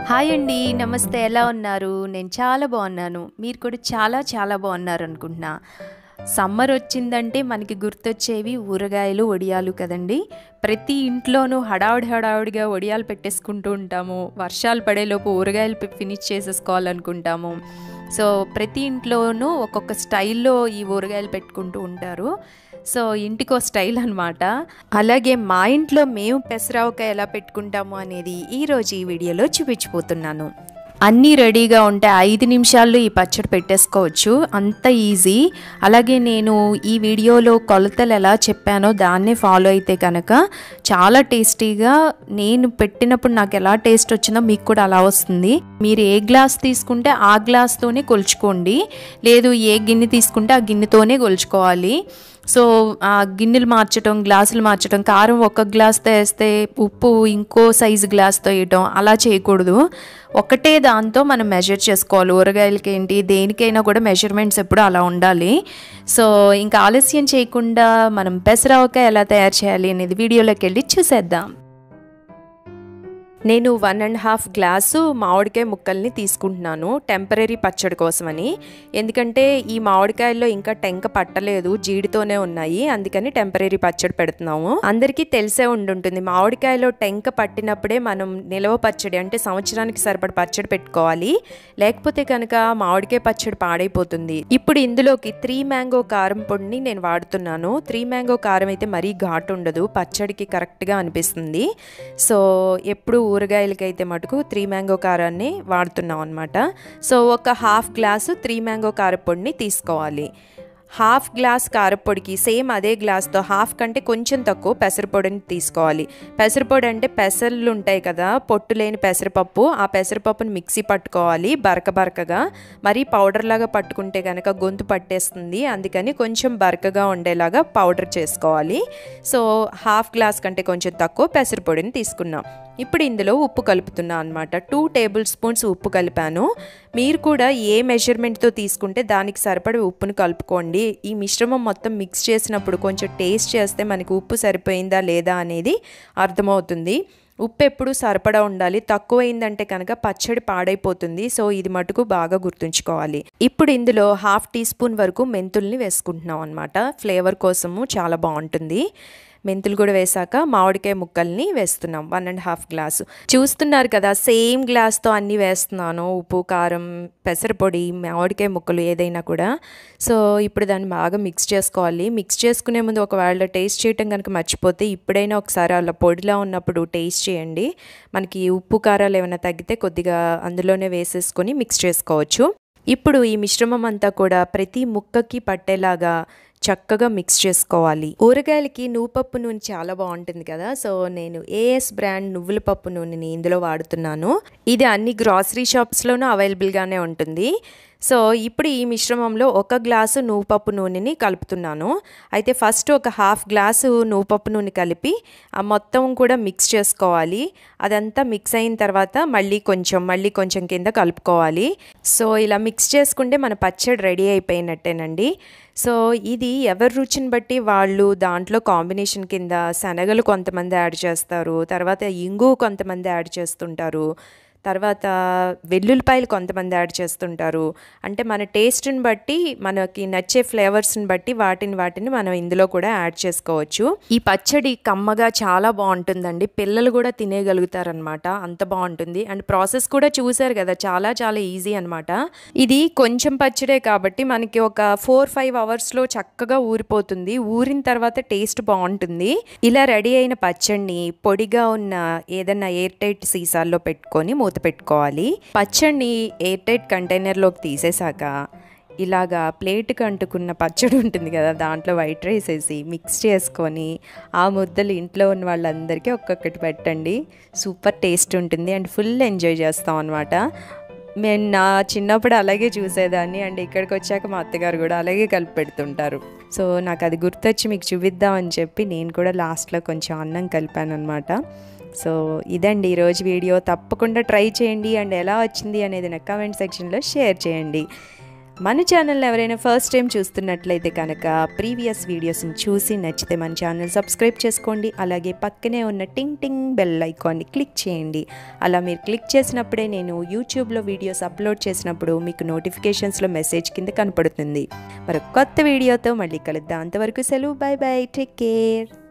Hi అండి, నమస్తే. ఎలా ఉన్నారు? నేను చాలా బాగున్నాను. మీరు కూడా చాలా బాగున్నారు అనుకుంటున్నా. సమ్మర్ వచ్చిందంటే మనకి గుర్తొచ్చేవి ఊరగాయలు, వడియాలు కదండి. ప్రతి ఇంట్లోనూ హడావుడిగా వడియాలు పెట్టేసుకుంటూ ఉంటాము. వర్షాలు పడేలోపు ఊరగాయలు ఫినిష్ చేసేసుకోవాలనుకుంటాము. సో ప్రతి ఇంట్లోనూ ఒక్కొక్క స్టైల్లో ఈ ఊరగాయలు పెట్టుకుంటూ ఉంటారు. సో ఇంటికో స్టైల్ అనమాట. అలాగే మా ఇంట్లో మేము పెసరావకాయ ఎలా పెట్టుకుంటాము అనేది ఈరోజు ఈ వీడియోలో చూపించిపోతున్నాను. అన్నీ రెడీగా ఉంటే 5 నిమిషాల్లో ఈ పచ్చడి పెట్టేసుకోవచ్చు, అంత ఈజీ. అలాగే నేను ఈ వీడియోలో కొలతలు ఎలా చెప్పానో దాన్నే ఫాలో అయితే కనుక చాలా టేస్టీగా, నేను పెట్టినప్పుడు నాకు ఎలా టేస్ట్ వచ్చిందో మీకు కూడా అలా వస్తుంది. మీరు ఏ గ్లాస్ తీసుకుంటే ఆ గ్లాస్తోనే కొలుచుకోండి, లేదు ఏ గిన్నె తీసుకుంటే ఆ గిన్నెతోనే కొలుచుకోవాలి. సో ఆ గిన్నెలు మార్చడం, గ్లాసులు మార్చడం, కారం ఒక గ్లాస్తో వేస్తే ఉప్పు ఇంకో సైజు గ్లాస్తో వేయటం అలా చేయకూడదు. ఒకటే దాంతో మనం మెజర్ చేసుకోవాలి. ఊరగాయలకి ఏంటి, దేనికైనా కూడా మెజర్మెంట్స్ ఎప్పుడు అలా ఉండాలి. సో ఇంకా ఆలస్యం చేయకుండా మనం పెసరావకాయ ఎలా తయారు చేయాలి అనేది వీడియోలోకి వెళ్ళి చూసేద్దాం. నేను 1.5 గ్లాసు మామిడికాయ ముక్కల్ని తీసుకుంటున్నాను టెంపరీ పచ్చడి కోసమని. ఎందుకంటే ఈ మామిడికాయల్లో ఇంకా టెంక పట్టలేదు, జీడితోనే ఉన్నాయి, అందుకని టెంపరీ పచ్చడి పెడుతున్నాము. అందరికీ తెలిసే ఉండుంటుంది, మామిడికాయలో టెంక పట్టినప్పుడే మనం నిలవ పచ్చడి అంటే సంవత్సరానికి సరిపడ పచ్చడి పెట్టుకోవాలి, లేకపోతే కనుక మామిడికాయ పచ్చడి పాడైపోతుంది. ఇప్పుడు ఇందులోకి 3 మ్యాంగో కారం పొడిని నేను వాడుతున్నాను. 3 మ్యాంగో కారం అయితే మరీ ఘాటు ఉండదు, పచ్చడికి కరెక్ట్గా అనిపిస్తుంది. సో ఎప్పుడు ఊరగాయలకైతే మటుకు 3 మ్యాంగో కారాన్ని వాడుతున్నాం అనమాట. సో ఒక 1/2 గ్లాసు 3 మ్యాంగో కారపొడిని తీసుకోవాలి. 1/2 గ్లాస్ కారపొడికి సేమ్ అదే గ్లాస్తో 1/2 కంటే కొంచెం తక్కువ పెసరపొడిని తీసుకోవాలి. పెసరపొడి అంటే పెసర్లు ఉంటాయి కదా, పొట్టు లేని పెసరపప్పు, ఆ పెసరపప్పుని మిక్సీ పట్టుకోవాలి బరకగా. మరీ పౌడర్ లాగా పట్టుకుంటే కనుక గొంతు పట్టేస్తుంది, అందుకని కొంచెం బరకగా ఉండేలాగా పౌడర్ చేసుకోవాలి. సో 1/2 గ్లాస్ కంటే కొంచెం తక్కువ పెసరపొడిని తీసుకున్నాం. ఇప్పుడు ఇందులో ఉప్పు కలుపుతున్నా అనమాట. 2 టేబుల్ స్పూన్స్ ఉప్పు కలిపాను. మీరు కూడా ఏ మెజర్మెంట్తో తీసుకుంటే దానికి సరిపడే ఉప్పును కలుపుకోండి. ఈ మిశ్రమం మొత్తం మిక్స్ చేసినప్పుడు కొంచెం టేస్ట్ చేస్తే మనకి ఉప్పు సరిపోయిందా లేదా అనేది అర్థమవుతుంది. ఉప్పు ఎప్పుడు సరిపడా ఉండాలి, తక్కువైందంటే కనుక పచ్చడి పాడైపోతుంది. సో ఇది మటుకు బాగా గుర్తుంచుకోవాలి. ఇప్పుడు ఇందులో 1/2 టీ స్పూన్ వరకు మెంతుల్ని వేసుకుంటున్నాం అనమాట. ఫ్లేవర్ కోసము చాలా బాగుంటుంది. మెంతులు కూడా వేసాక మామిడికాయ ముక్కల్ని వేస్తున్నాం 1.5 గ్లాసు. చూస్తున్నారు కదా, సేమ్ గ్లాస్తో అన్నీ వేస్తున్నాను, ఉప్పు, కారం, పెసరపొడి, మామిడికాయ ముక్కలు ఏదైనా కూడా. సో ఇప్పుడు దాన్ని బాగా మిక్స్ చేసుకోవాలి. మిక్స్ చేసుకునే ముందు ఒకవేళ టేస్ట్ చేయటం కనుక మర్చిపోతే ఇప్పుడైనా ఒకసారి అలా పొడిలా ఉన్నప్పుడు టేస్ట్ చేయండి. మనకి ఉప్పు కారాలు ఏమైనా తగ్గితే కొద్దిగా అందులోనే వేసేసుకొని మిక్స్ చేసుకోవచ్చు. ఇప్పుడు ఈ మిశ్రమం అంతా కూడా ప్రతి ముక్కకి పట్టేలాగా చక్కగా మిక్స్ చేసుకోవాలి. ఊరగాయలకి నువ్వుపప్పు నూనె చాలా బాగుంటుంది కదా. సో నేను ఏఎస్ బ్రాండ్ నువ్వుల పప్పు నూనెని ఇందులో వాడుతున్నాను. ఇది అన్ని గ్రాసరీ షాప్స్లోనూ అవైలబుల్గానే ఉంటుంది. సో ఇప్పుడు ఈ మిశ్రమంలో 1 గ్లాసు నువ్వుపప్పు నూనెని కలుపుతున్నాను. అయితే ఫస్ట్ ఒక 1/2 గ్లాసు నువ్వుపప్పు నూనె కలిపి ఆ మొత్తం కూడా మిక్స్ చేసుకోవాలి. అదంతా మిక్స్ అయిన తర్వాత మళ్ళీ కొంచెం కింద కలుపుకోవాలి. సో ఇలా మిక్స్ చేసుకుంటే మన పచ్చడి రెడీ అయిపోయినట్టేనండి. సో ఇది ఎవరి రుచిని బట్టి వాళ్ళు దాంట్లో కాంబినేషన్ కింద శనగలు కొంతమంది యాడ్ చేస్తారు, తర్వాత ఇంగు కొంతమంది యాడ్ చేస్తుంటారు, తర్వాత వెల్లుల్లిపాయలు కొంతమంది యాడ్ చేస్తుంటారు. అంటే మన టేస్ట్ని బట్టి, మనకి నచ్చే ఫ్లేవర్స్ని బట్టి వాటిని మనం ఇందులో కూడా యాడ్ చేసుకోవచ్చు. ఈ పచ్చడి కమ్మగా చాలా బాగుంటుందండి, పిల్లలు కూడా తినేయగలుగుతారనమాట, అంత బాగుంటుంది. అండ్ ప్రాసెస్ కూడా చూసారు కదా, చాలా ఈజీ అనమాట. ఇది కొంచెం పచ్చడే కాబట్టి మనకి ఒక 4-5 అవర్స్లో చక్కగా ఊరిపోతుంది. ఊరిన తర్వాత టేస్ట్ బాగుంటుంది. ఇలా రెడీ అయిన పచ్చడిని పొడిగా ఉన్న ఏదన్నా ఎయిర్ టైట్ సీసాల్లో పెట్టుకొని పెట్టుకోవాలి. పచ్చడిని ఎయిర్ టైట్ కంటైనర్లోకి తీసేసాక ఇలాగా ప్లేట్కి అంటుకున్న పచ్చడి ఉంటుంది కదా, దాంట్లో వైట్ రైస్ వేసి మిక్స్ చేసుకొని ఆ ముద్దలు ఇంట్లో ఉన్న వాళ్ళందరికీ ఒక్కొక్కటి పెట్టండి. సూపర్ టేస్ట్ ఉంటుంది అండ్ ఫుల్ ఎంజాయ్ చేస్తాం అనమాట. నేను నా చిన్నప్పుడు అలాగే చూసేదాన్ని, అండ్ ఇక్కడికి వచ్చాక మా అత్తగారు కూడా అలాగే కలిపి పెడుతుంటారు. సో నాకు అది గుర్తొచ్చి మీకు చూపిద్దామని చెప్పి నేను కూడా లాస్ట్లో కొంచెం అన్నం కలిపాను అనమాట. సో ఇదండి ఈరోజు వీడియో. తప్పకుండా ట్రై చేయండి అండ్ ఎలా వచ్చింది అనేది నాకు కామెంట్ సెక్షన్లో షేర్ చేయండి. మన ఛానల్ ఎవరైనా ఫస్ట్ టైం చూస్తున్నట్లయితే కనుక ప్రీవియస్ వీడియోస్ని చూసి నచ్చితే మన ఛానల్ సబ్స్క్రైబ్ చేసుకోండి. అలాగే పక్కనే ఉన్న టింగ్ టింగ్ బెల్ ఐకాన్ని క్లిక్ చేయండి. అలా మీరు క్లిక్ చేసినప్పుడే నేను యూట్యూబ్లో వీడియోస్ అప్లోడ్ చేసినప్పుడు మీకు నోటిఫికేషన్స్లో మెసేజ్ కింద కనపడుతుంది. మరొక కొత్త వీడియోతో మళ్ళీ కలుద్దాం. అంతవరకు సెలవు. By by. Take care.